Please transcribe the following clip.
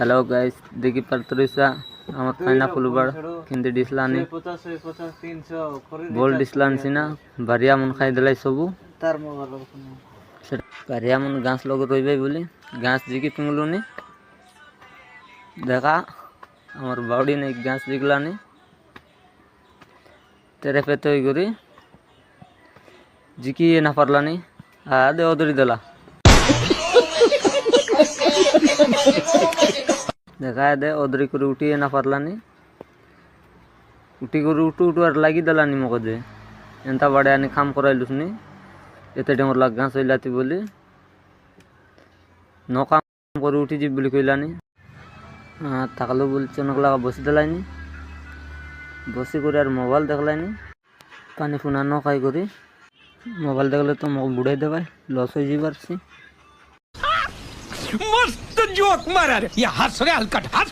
Hello guys देखी पारतरिसा আমার ফাইনা ফুলবার কিন্তু ডিসলানি বল ডিসলান সিনা বারিয়া মন খাই দেলাই সবু তার মোবাইল বারিয়া মন গাছ লগ রইবে বলি গাছ জিকি তুমলুনি দেখা আমার বাউডি নাই গাছ জিগলানি তেরে পেতে হই করি জিকি না পারলানি আদে ওদরি দেলা देखा दे ओदरी कर उठी ना पारलानी उठी कर उठू उठू और लगी दलानी मको दे एंता बड़े आनी काम कराइलुसनी एते डेमर लाग गांस होइलाती बोली नो काम कर उठी जी बोली कइलानी ताकलो बोल चनक लगा बसि दलानी बसि करे और मोबाइल देखलानी पानी फुना न खाई करी मोबाइल देखले तो मको बुड़ाई देबाय लॉस हो जिबारसी मस्त जोक मारा रे ये हंस रे हलकट हंस।